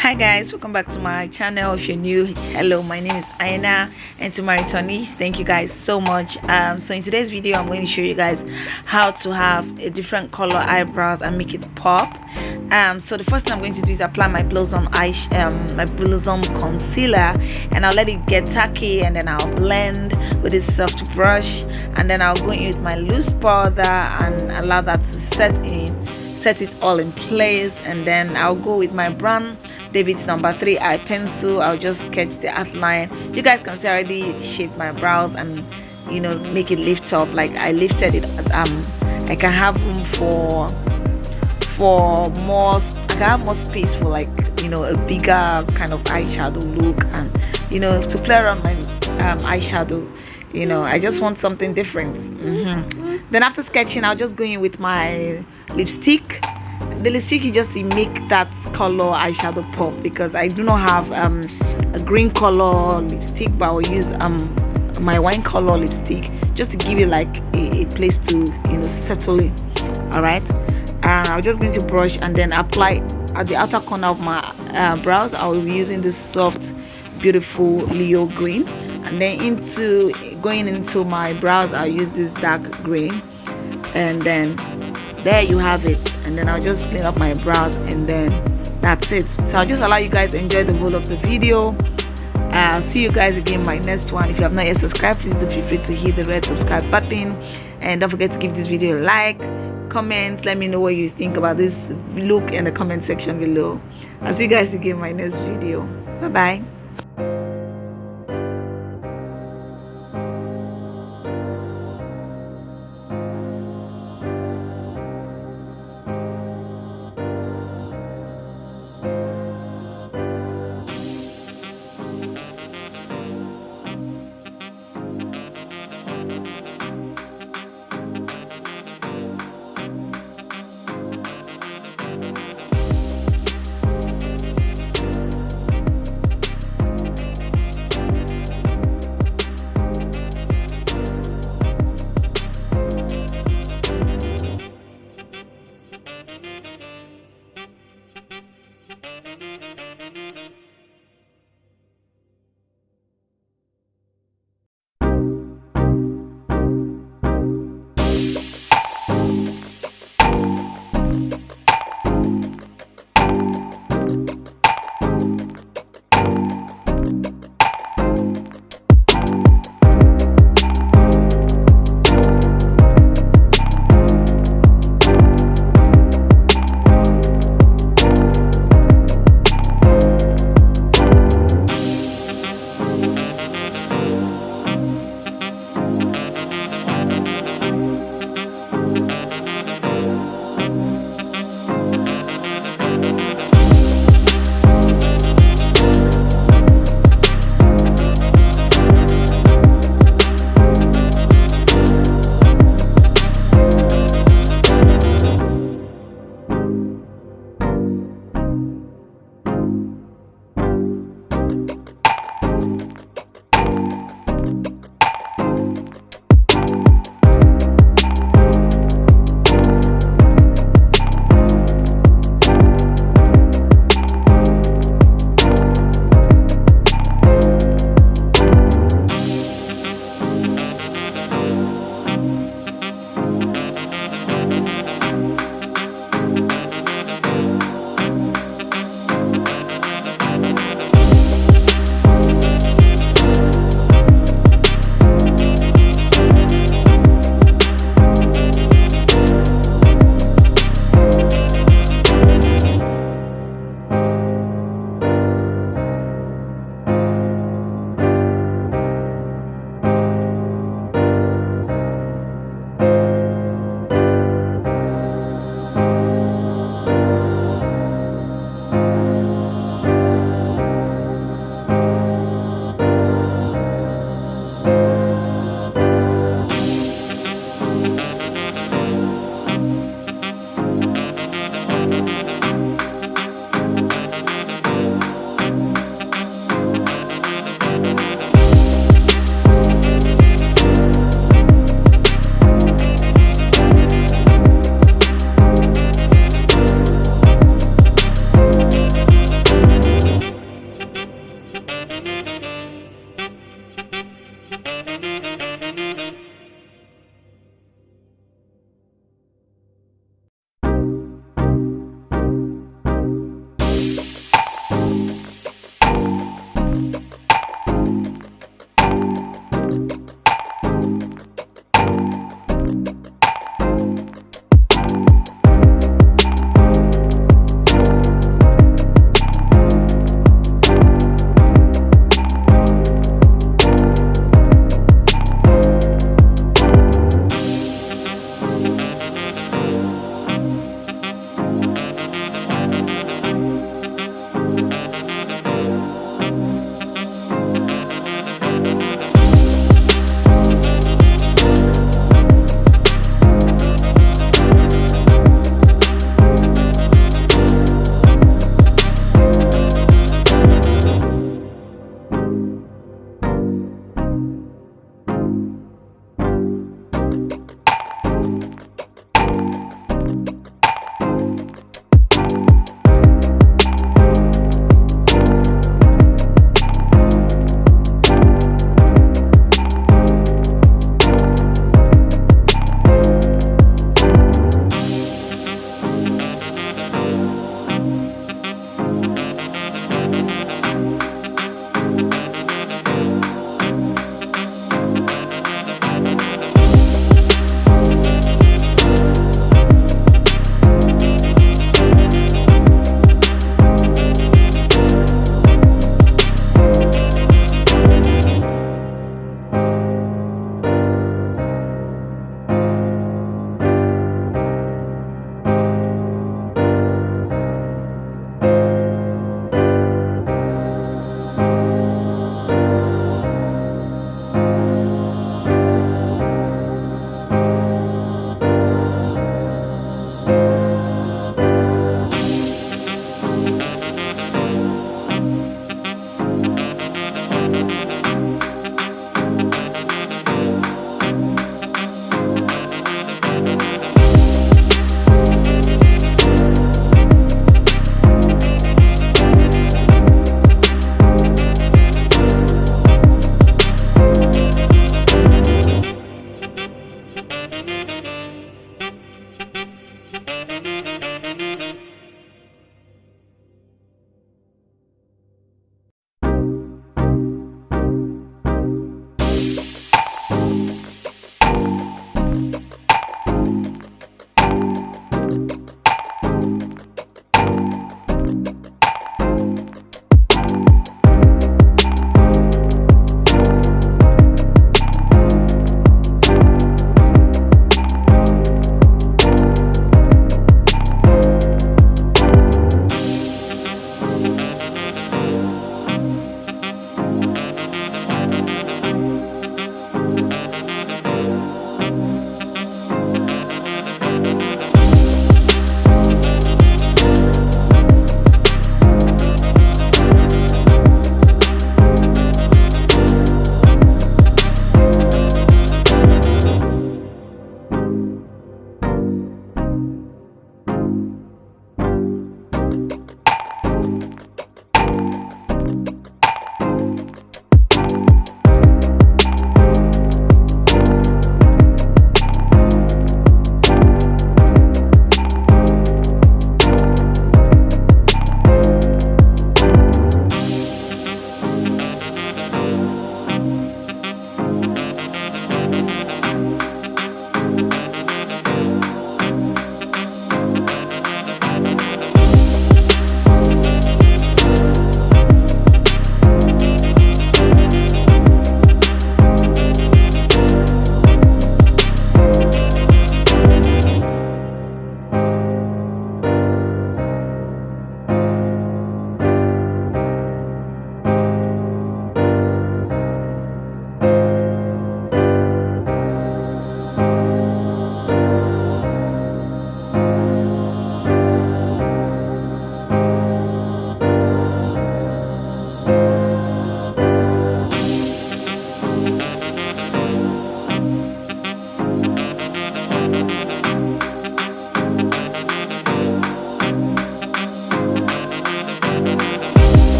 Hi guys, welcome back to my channel. If you're new, hello, my name is Aina, and to my returnees, thank you guys so much. So in today's video I'm going to show you guys how to have a different color eyebrows and make it pop. So the first thing I'm going to do is apply my Blossom my Blossom concealer, and I'll let it get tacky, and then I'll blend with this soft brush, and then I'll go in with my loose powder and allow that to set it all in place. And then I'll go with my brown David's number 3 eye pencil. I'll just sketch the outline. You guys can see I already shaped my brows and make it lift up. Like I lifted it. I can have room for more. I can have more space for a bigger kind of eyeshadow look, and to play around my eyeshadow. I just want something different. Then after sketching, I'll just go in with my lipstick. The lipstick is just to make that color eyeshadow pop, because I do not have a green color lipstick, but I'll use my wine color lipstick just to give it like a place to settle in. All right, I'm just going to brush and then apply at the outer corner of my brows. I will be using this soft beautiful Leo green, and then going into my brows I'll use this dark green, and then there you have it. And then I'll just clean up my brows, and then that's it. So I'll just allow you guys to enjoy the whole of the video. I'll see you guys again in my next one. If you have not yet subscribed, please do feel free to hit the red subscribe button, and don't forget to give this video a like, comment, let me know what you think about this look in the comment section below. I'll see you guys again in my next video. Bye bye.